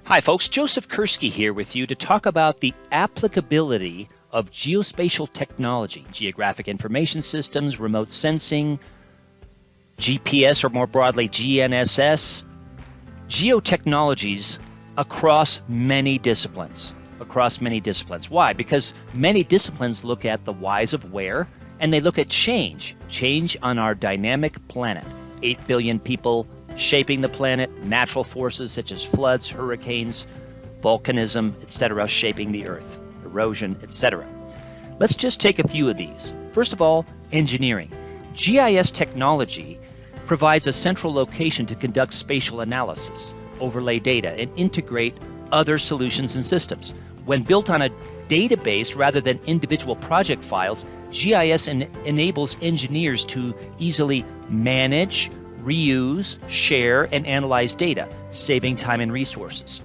Hi folks, Joseph Kursky here with you to talk about the applicability of geospatial technology, geographic information systems, remote sensing, GPS or more broadly GNSS, geotechnologies across many disciplines. Why? Because many disciplines look at the whys of where, and they look at change on our dynamic planet. 8 billion people shaping the planet, natural forces such as floods, hurricanes, volcanism, etc., shaping the earth, erosion, etc. Let's just take a few of these. First of all, engineering. GIS technology provides a central location to conduct spatial analysis, overlay data, and integrate other solutions and systems. When built on a database rather than individual project files, GIS enables engineers to easily manage, reuse, share, and analyze data, saving time and resources.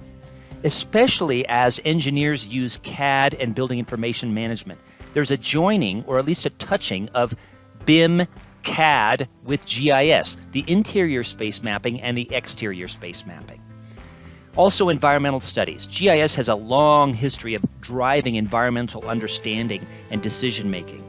Especially as engineers use CAD and building information management, there's a joining, or at least a touching, of BIM CAD with GIS, the interior space mapping and the exterior space mapping. Also, environmental studies. GIS has a long history of driving environmental understanding and decision-making.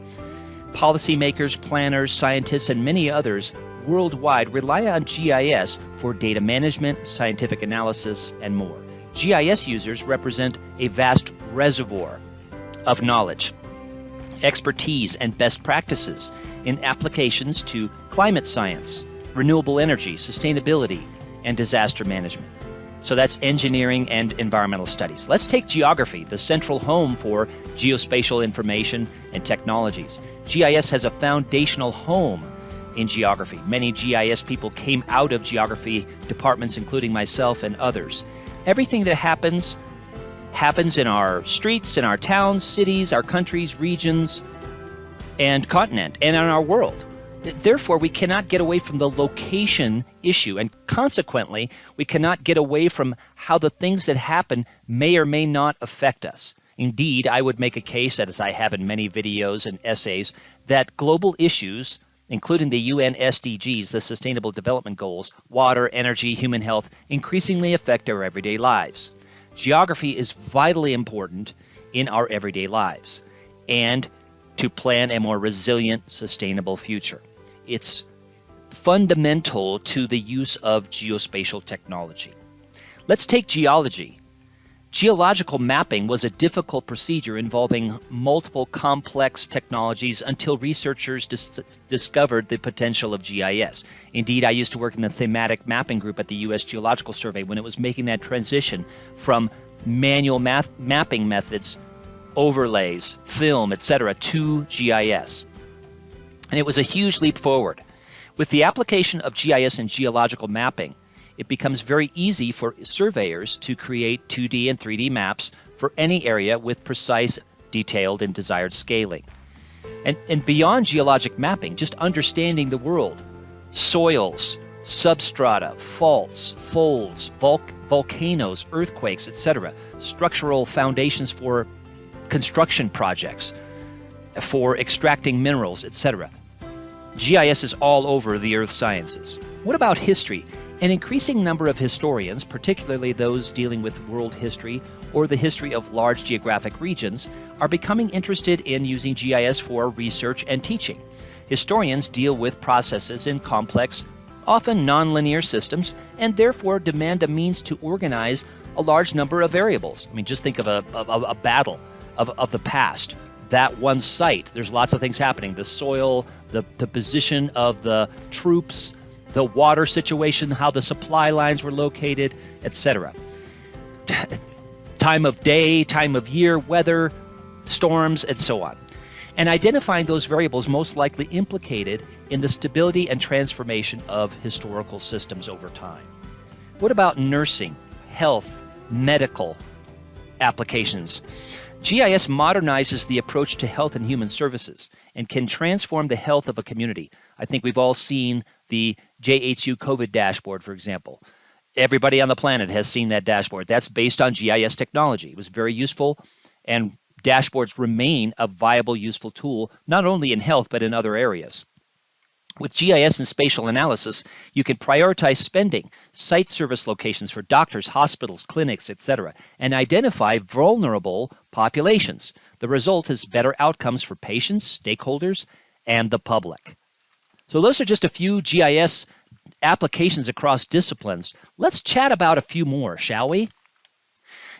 Policymakers, planners, scientists, and many others worldwide rely on GIS for data management, scientific analysis, and more. GIS users represent a vast reservoir of knowledge, expertise, and best practices in applications to climate science, renewable energy, sustainability, and disaster management. So that's engineering and environmental studies. Let's take geography, the central home for geospatial information and technologies. GIS has a foundational home in geography. Many GIS people came out of geography departments, including myself and others. Everything that happens in our streets, in our towns, cities, our countries, regions, and continent, and in our world. Therefore, we cannot get away from the location issue, and consequently, we cannot get away from how the things that happen may or may not affect us. Indeed, I would make a case, as I have in many videos and essays, that global issues, including the UN SDGs, the Sustainable Development Goals, water, energy, human health, increasingly affect our everyday lives. Geography is vitally important in our everyday lives and to plan a more resilient, sustainable future. It's fundamental to the use of geospatial technology. Let's take geology. Geological mapping was a difficult procedure involving multiple complex technologies until researchers discovered the potential of GIS. Indeed, I used to work in the thematic mapping group at the U.S. Geological Survey when it was making that transition from manual mapping methods, overlays, film, etc., to GIS. And it was a huge leap forward. With the application of GIS and geological mapping, it becomes very easy for surveyors to create 2D and 3D maps for any area with precise, detailed, and desired scaling. And beyond geologic mapping, just understanding the world, soils, substrata, faults, folds, volcanoes, earthquakes, etc., structural foundations for construction projects, for extracting minerals, etc. GIS is all over the earth sciences. What about history? An increasing number of historians, particularly those dealing with world history or the history of large geographic regions, are becoming interested in using GIS for research and teaching. Historians deal with processes in complex, often nonlinear systems, and therefore demand a means to organize a large number of variables. I mean, just think of a battle of the past. That one site, there's lots of things happening. The soil, the position of the troops, the water situation, how the supply lines were located, etc. Time of day, time of year, weather, storms, and so on. And identifying those variables most likely implicated in the stability and transformation of historical systems over time. What about nursing, health, medical applications? GIS modernizes the approach to health and human services and can transform the health of a community. I think we've all seen the JHU COVID dashboard, for example. Everybody on the planet has seen that dashboard. That's based on GIS technology. It was very useful, and dashboards remain a viable, useful tool, not only in health, but in other areas. With GIS and spatial analysis, you can prioritize spending, site service locations for doctors, hospitals, clinics, etc., and identify vulnerable populations. The result is better outcomes for patients, stakeholders, and the public. So those are just a few GIS applications across disciplines. Let's chat about a few more, shall we?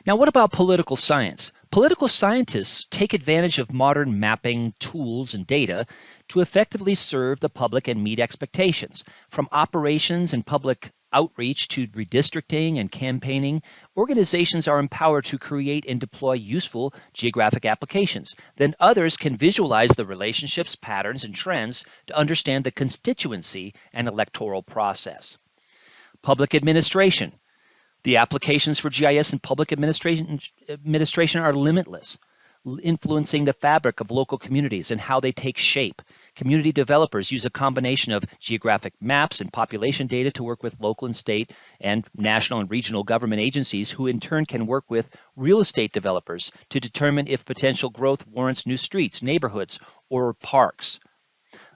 Now, what about political science? Political scientists take advantage of modern mapping tools and data to effectively serve the public and meet expectations. From operations and public outreach to redistricting and campaigning, organizations are empowered to create and deploy useful geographic applications. Then others can visualize the relationships, patterns, and trends to understand the constituency and electoral process. Public administration. The applications for GIS and public administration are limitless, influencing the fabric of local communities and how they take shape. Community developers use a combination of geographic maps and population data to work with local and state and national and regional government agencies, who in turn can work with real estate developers to determine if potential growth warrants new streets, neighborhoods, or parks.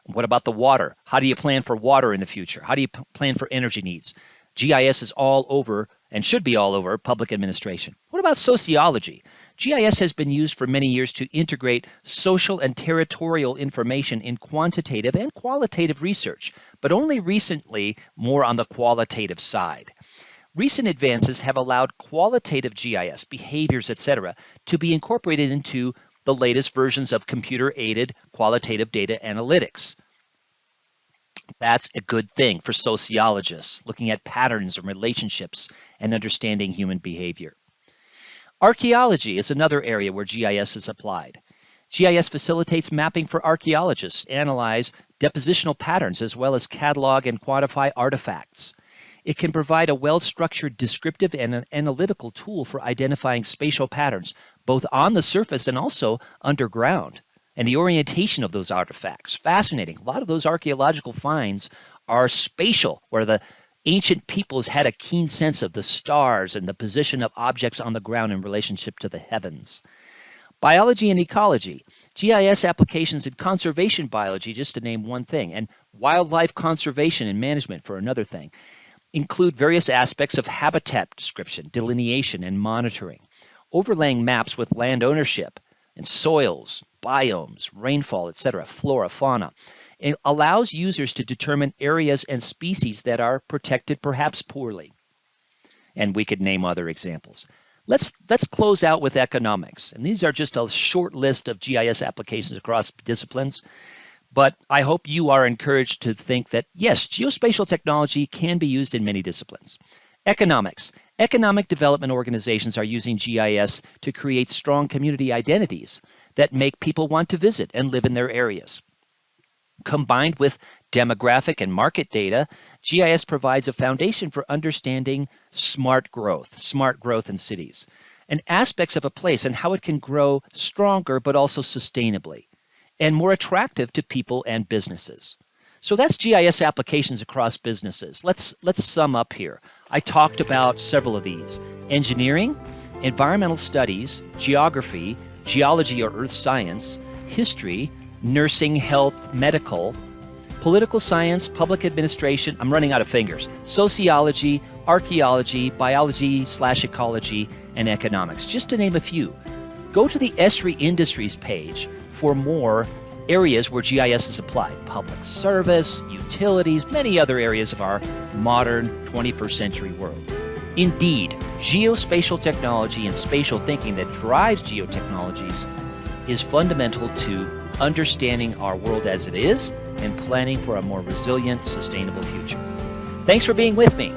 What about the water? How do you plan for water in the future? How do you plan for energy needs? GIS is all over and should be all over public administration. What about sociology? GIS has been used for many years to integrate social and territorial information in quantitative and qualitative research, but only recently more on the qualitative side. Recent advances have allowed qualitative GIS, behaviors, etc., to be incorporated into the latest versions of computer-aided qualitative data analytics. That's a good thing for sociologists, looking at patterns and relationships and understanding human behavior. Archaeology is another area where GIS is applied. GIS facilitates mapping for archaeologists, analyze depositional patterns, as well as catalog and quantify artifacts. It can provide a well-structured descriptive and an analytical tool for identifying spatial patterns, both on the surface and also underground, and the orientation of those artifacts. Fascinating. A lot of those archaeological finds are spatial, where the ancient peoples had a keen sense of the stars and the position of objects on the ground in relationship to the heavens. Biology and ecology, GIS applications in conservation biology, just to name one thing, and wildlife conservation and management for another thing, include various aspects of habitat description, delineation, and monitoring, overlaying maps with land ownership and soils, biomes, rainfall, etc., flora, fauna. It allows users to determine areas and species that are protected perhaps poorly. And we could name other examples. Let's close out with economics. And these are just a short list of GIS applications across disciplines. But I hope you are encouraged to think that, yes, geospatial technology can be used in many disciplines. Economics. Economic development organizations are using GIS to create strong community identities that make people want to visit and live in their areas. Combined with demographic and market data, GIS provides a foundation for understanding smart growth in cities, and aspects of a place and how it can grow stronger but also sustainably, and more attractive to people and businesses. So that's GIS applications across businesses. Let's sum up here. I talked about several of these: engineering, environmental studies, geography, geology or earth science, history, nursing, health, medical, political science, public administration, I'm running out of fingers, sociology, archaeology, biology/ecology, and economics, just to name a few. Go to the ESRI Industries page for more areas where GIS is applied: public service, utilities, many other areas of our modern 21st century world. Indeed, geospatial technology and spatial thinking that drives geotechnologies is fundamental to understanding our world as it is and planning for a more resilient, sustainable future. Thanks for being with me.